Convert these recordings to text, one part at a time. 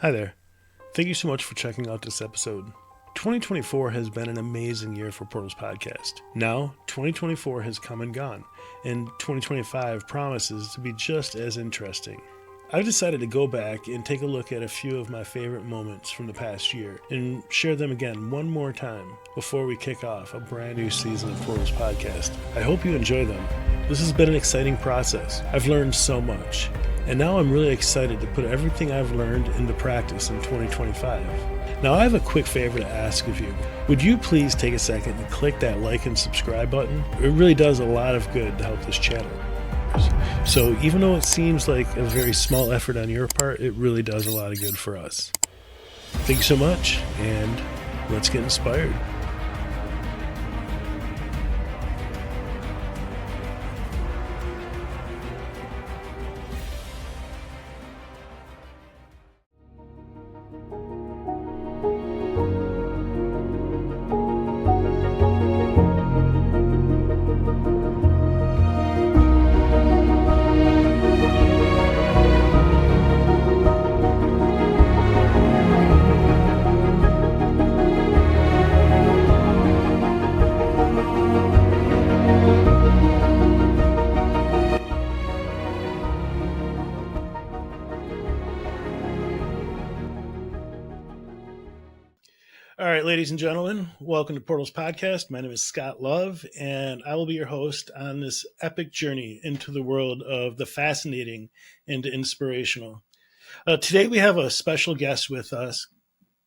Hi there. Thank you so much for checking out this episode. 2024 has been an amazing year for Portals Podcast. Now, 2024 has come and gone, and 2025 promises to be just as interesting. I've decided to go back and take a look at a few of my favorite moments from the past year and share them again one more time before we kick off a brand new season of Portals Podcast. I hope you enjoy them. This has been an exciting process. I've learned so much, and now I'm really excited to put everything I've learned into practice in 2025. Now, I have a quick favor to ask of you. Would you please take a second and click that like and subscribe button? It really does a lot of good to help this channel. So even though it seems like a very small effort on your part, it really does a lot of good for us. Thank you so much, and let's get inspired. All right, ladies and gentlemen, welcome to Portals Podcast. My name is Scott Love, and I will be your host on this epic journey into the world of the fascinating and inspirational. Today, we have a special guest with us,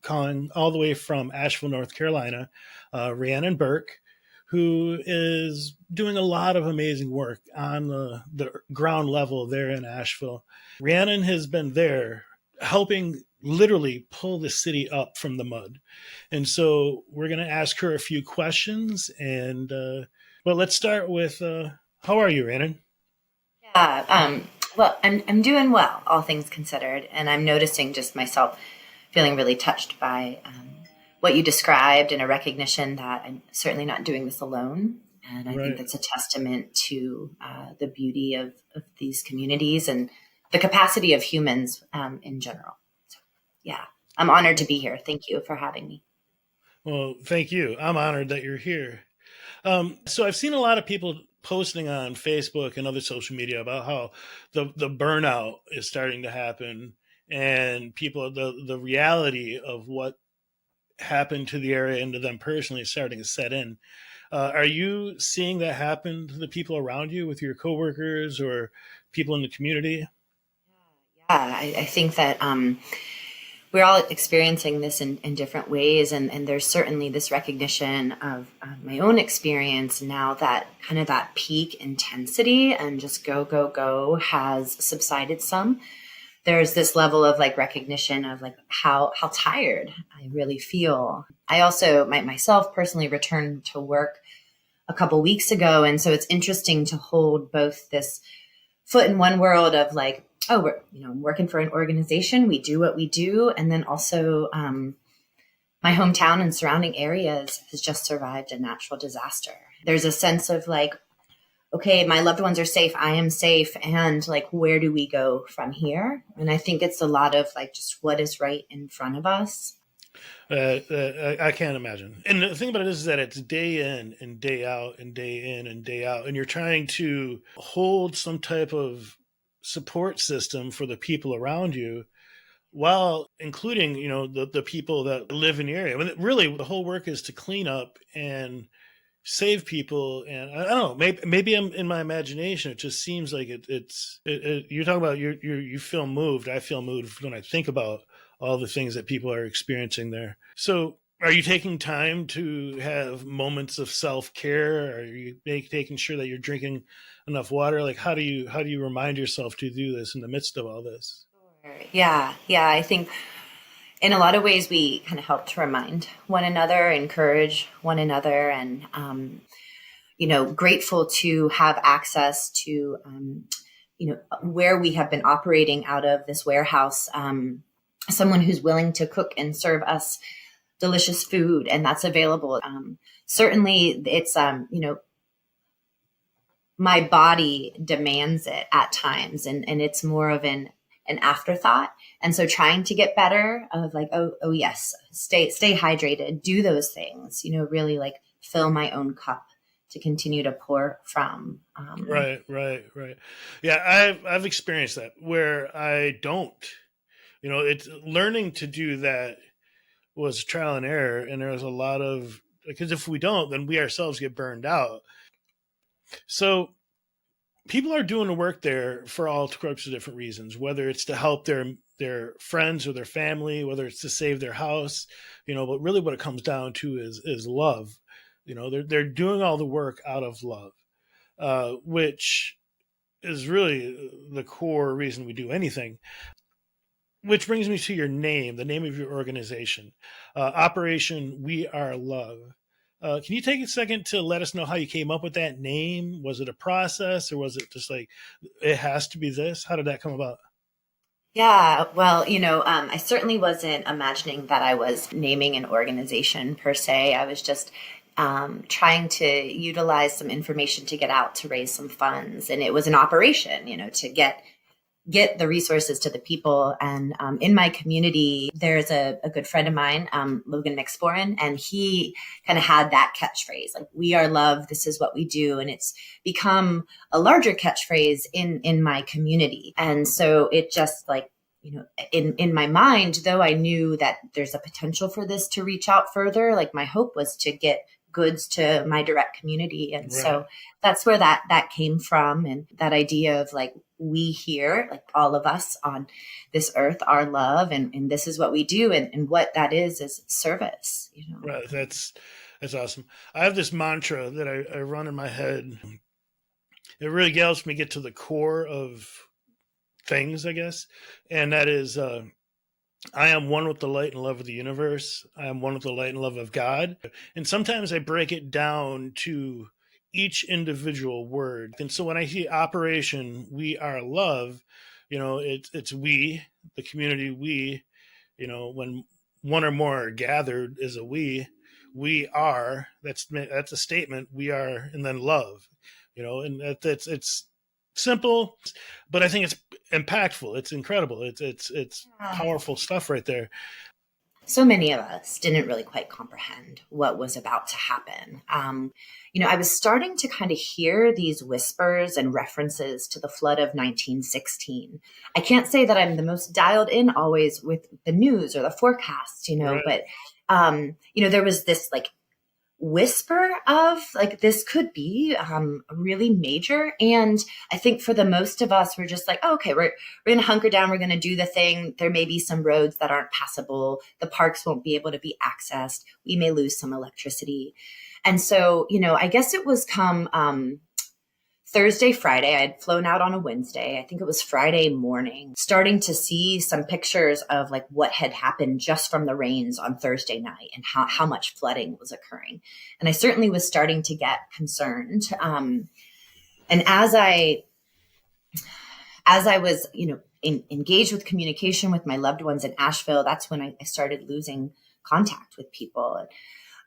calling all the way from Asheville, North Carolina, Rhiannon Burke, who is doing a lot of amazing work on the ground level there in Asheville. Rhiannon has been there helping literally pull the city up from the mud. And so we're going to ask her a few questions. And but let's start with how are you, Rhiannon? Well, I'm doing well, all things considered, and I'm noticing just myself feeling really touched by what you described, and a recognition that I'm certainly not doing this alone. And I think that's a testament to the beauty of these communities and the capacity of humans in general. So, yeah, I'm honored to be here. Thank you for having me. Well, thank you. I'm honored that you're here. So I've seen a lot of people posting on Facebook and other social media about how the burnout is starting to happen, and people the reality of what happened to the area and to them personally is starting to set in. Are you seeing that happen to the people around you, with your coworkers or people in the community? Yeah, I think that we're all experiencing this in different ways. And there's certainly this recognition of my own experience now that kind of that peak intensity and just go, go, go has subsided some. There's this level of like recognition of like how tired I really feel. I also myself personally returned to work a couple weeks ago. And so it's interesting to hold both this foot in one world of like, oh, we're working for an organization. We do what we do. And then also my hometown and surrounding areas has just survived a natural disaster. There's a sense of like, okay, my loved ones are safe. I am safe. And like, where do we go from here? And I think it's a lot of like, just what is right in front of us. I can't imagine. And the thing about it is that it's day in and day out and day in and day out. And you're trying to hold some type of support system for the people around you, while including, the people that live in the area. I mean, really, the whole work is to clean up and save people. And I don't know, maybe I'm in my imagination. It just seems like you're talking about you feel moved. I feel moved when I think about all the things that people are experiencing there. So are you taking time to have moments of self-care? Are you taking sure that you're drinking enough water? Like, how do you remind yourself to do this in the midst of all this? Yeah. I think in a lot of ways we kind of help to remind one another, encourage one another, and grateful to have access to where we have been operating out of this warehouse. Someone who's willing to cook and serve us delicious food, and that's available. Certainly, it's my body demands it at times, and it's more of an an afterthought. And so trying to get better of like, oh yes, stay hydrated, do those things, really like fill my own cup to continue to pour from. Right. Yeah, I've experienced that where I don't. It's learning to do that was trial and error, and there was a lot of, because if we don't, then we ourselves get burned out. So people are doing the work there for all sorts of different reasons, whether it's to help their friends or their family, whether it's to save their house, but really what it comes down to is love. They're doing all the work out of love, which is really the core reason we do anything. Which brings me to your name, the name of your organization, Operation We Are Love. Can you take a second to let us know how you came up with that name? Was it a process, or was it just like, it has to be this? How did that come about? Yeah, well, I certainly wasn't imagining that I was naming an organization per se. I was just trying to utilize some information to get out to raise some funds. And it was an operation, to get the resources to the people. And in my community, there's a good friend of mine, Logan Mixborin, and he kind of had that catchphrase, like, we are love, this is what we do. And it's become a larger catchphrase in my community. And so it just like, in my mind, though I knew that there's a potential for this to reach out further, like my hope was to get goods to my direct community. And so that's where that came from. And that idea of like, we here, like all of us on this earth, are love, and this is what we do. And what that is service, Right. That's awesome. I have this mantra that I run in my head. It really helps me get to the core of things, I guess. And that is, I am one with the light and love of the universe. I am one with the light and love of God. And sometimes I break it down to each individual word. And so when I see Operation We Are Love, it's we, the community, we, when one or more are gathered is a we are, that's a statement, we are, and then love, and it's simple, but I think it's impactful. It's incredible. It's powerful stuff right there. So many of us didn't really quite comprehend what was about to happen. I was starting to kind of hear these whispers and references to the flood of 1916. I can't say that I'm the most dialed in always with the news or the forecasts, Right. but, there was this like whisper of like, this could be really major. And I think for the most of us, we're just like, oh, okay, we're going to hunker down. We're going to do the thing. There may be some roads that aren't passable. The parks won't be able to be accessed. We may lose some electricity. And so, I guess it was come Thursday, Friday. I had flown out on a Wednesday. I think it was Friday morning, starting to see some pictures of like what had happened just from the rains on Thursday night and how much flooding was occurring. And I certainly was starting to get concerned. And as I was, engaged with communication with my loved ones in Asheville, that's when I started losing contact with people.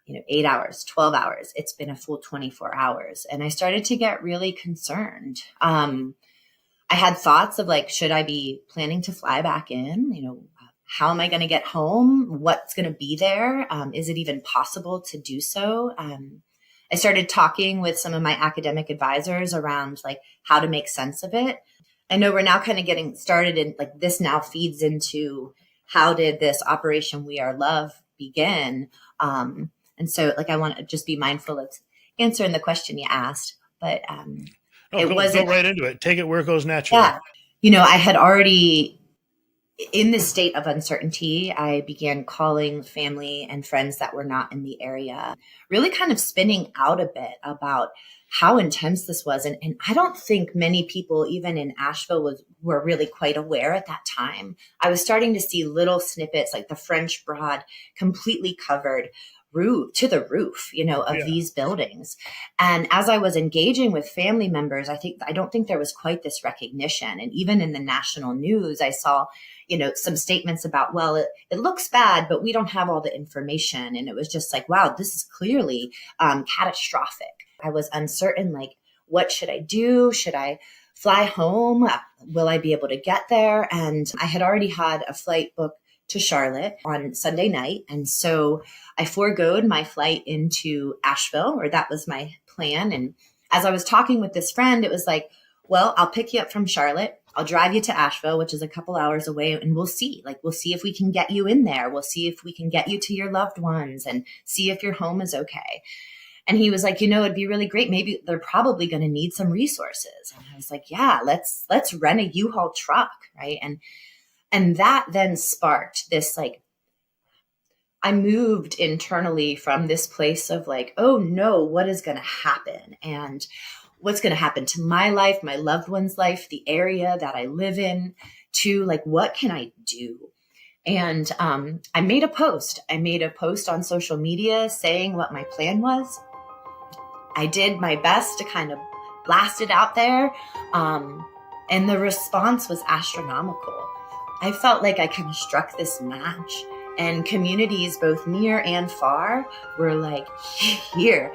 8 hours, 12 hours. It's been a full 24 hours. And I started to get really concerned. I had thoughts of like, should I be planning to fly back in? How am I going to get home? What's going to be there? Is it even possible to do so? I started talking with some of my academic advisors around like how to make sense of it. I know we're now kind of getting started, and like this now feeds into how did this Operation We Are Love begin? And so like, I want to just be mindful of answering the question you asked, but Go right into it. Take it where it goes naturally. Yeah. I had already, in this state of uncertainty, I began calling family and friends that were not in the area, really kind of spinning out a bit about how intense this was. And I don't think many people, even in Asheville, were really quite aware at that time. I was starting to see little snippets, like the French Broad completely covered to the roof, of these buildings. And as I was engaging with family members, I don't think there was quite this recognition. And even in the national news, I saw, some statements about, well, it looks bad, but we don't have all the information. And it was just like, wow, this is clearly catastrophic. I was uncertain, like, what should I do? Should I fly home? Will I be able to get there? And I had already had a flight booked to Charlotte on Sunday night. And so I foregoed my flight into Asheville, or that was my plan. And as I was talking with this friend, it was like, well, I'll pick you up from Charlotte. I'll drive you to Asheville, which is a couple hours away, and we'll see if we can get you in there. We'll see if we can get you to your loved ones and see if your home is okay. And he was like, it'd be really great. Maybe they're probably going to need some resources. And I was like, yeah, let's rent a U-Haul truck. Right. And that then sparked this, I moved internally from this place of oh no, what is going to happen? And what's going to happen to my life, my loved one's life, the area that I live in, to what can I do? And I made a post. On social media saying what my plan was. I did my best to kind of blast it out there. And the response was astronomical. I felt like I kind of struck this match, and communities both near and far were like, here,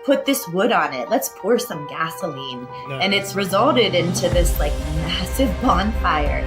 put this wood on it. Let's pour some gasoline. And it's resulted into this massive bonfire